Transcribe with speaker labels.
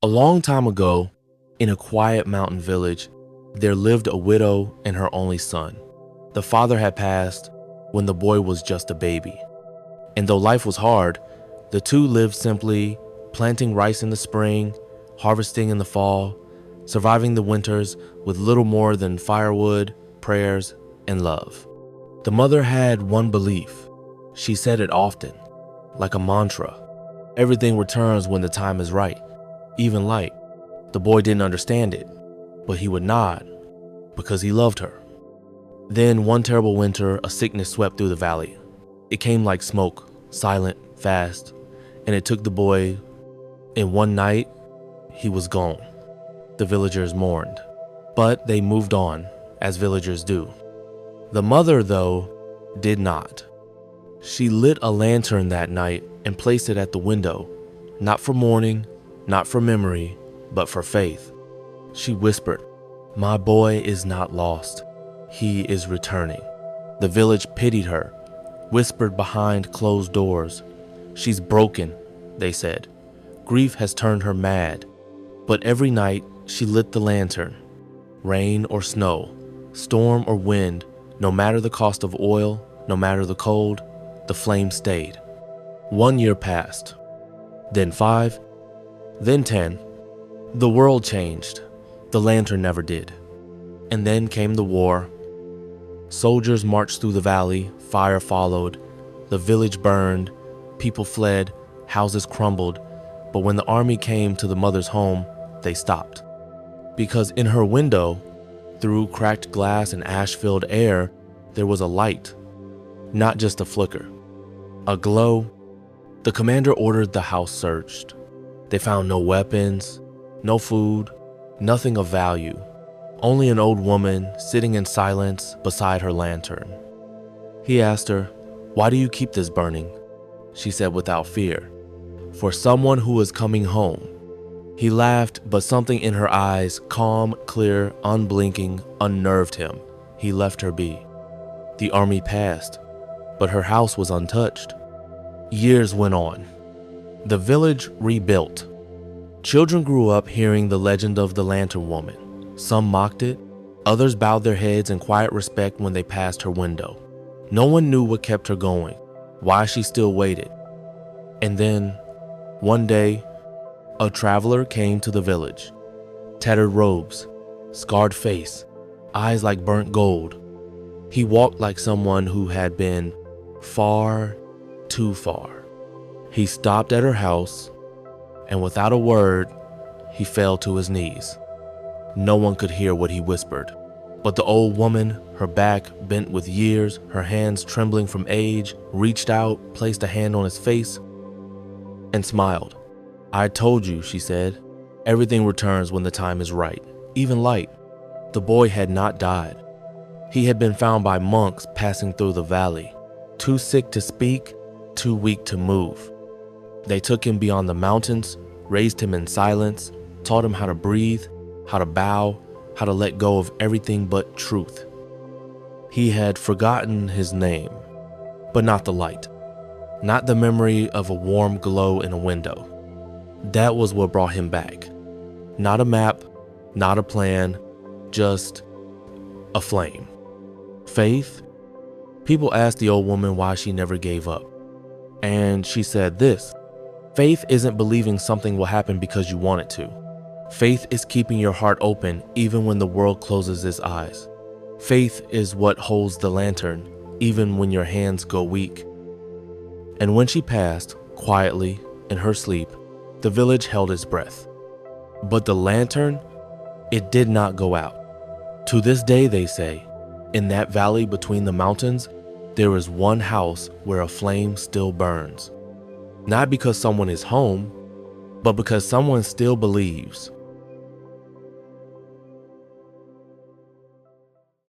Speaker 1: A long time ago, in a quiet mountain village, there lived a widow and her only son. The father had passed when the boy was just a baby. And though life was hard, the two lived simply, planting rice in the spring, harvesting in the fall, surviving the winters with little more than firewood, prayers, and love. The mother had one belief. She said it often, like a mantra. Everything returns when the time is right, even light. The boy didn't understand it, but he would nod because he loved her. Then one terrible winter, a sickness swept through the valley. It came like smoke, silent, fast, and it took the boy. In one night, he was gone. The villagers mourned, but they moved on, as villagers do. The mother, though, did not. She lit a lantern that night and placed it at the window, not for mourning, not for memory, but for faith. She whispered, "My boy is not lost. He is returning." The village pitied her, whispered behind closed doors. "She's broken," they said. "Grief has turned her mad." But every night she lit the lantern. Rain or snow, storm or wind, no matter the cost of oil, no matter the cold, the flame stayed. 1 year passed, then 5, then 10. The world changed. The lantern never did. And then came the war. Soldiers marched through the valley, fire followed, the village burned, people fled, houses crumbled. But when the army came to the mother's home, they stopped. Because in her window, through cracked glass and ash-filled air, there was a light, not just a flicker, a glow. The commander ordered the house searched. They found no weapons, no food, nothing of value, only an old woman sitting in silence beside her lantern. He asked her, "Why do you keep this burning?" She said without fear, "For someone who is coming home." He laughed, but something in her eyes, calm, clear, unblinking, unnerved him. He left her be. The army passed, but her house was untouched. Years went on. The village rebuilt. Children grew up hearing the legend of the Lantern Woman. Some mocked it, others bowed their heads in quiet respect when they passed her window. No one knew what kept her going, why she still waited. And then, one day, a traveler came to the village. Tattered robes, scarred face, eyes like burnt gold. He walked like someone who had been far, too far. He stopped at her house, and without a word, he fell to his knees. No one could hear what he whispered, but the old woman, her back bent with years, her hands trembling from age, reached out, placed a hand on his face, and smiled. "I told you," she said. "Everything returns when the time is right, even light." The boy had not died. He had been found by monks passing through the valley, too sick to speak, too weak to move. They took him beyond the mountains, raised him in silence, taught him how to breathe, how to bow, how to let go of everything but truth. He had forgotten his name, but not the light, not the memory of a warm glow in a window. That was what brought him back. Not a map, not a plan, just a flame. Faith? People asked the old woman why she never gave up. And she said this: "Faith isn't believing something will happen because you want it to. Faith is keeping your heart open even when the world closes its eyes. Faith is what holds the lantern even when your hands go weak." And when she passed, quietly, in her sleep, the village held its breath. But the lantern, it did not go out. To this day, they say, in that valley between the mountains, there is one house where a flame still burns. Not because someone is home, but because someone still believes.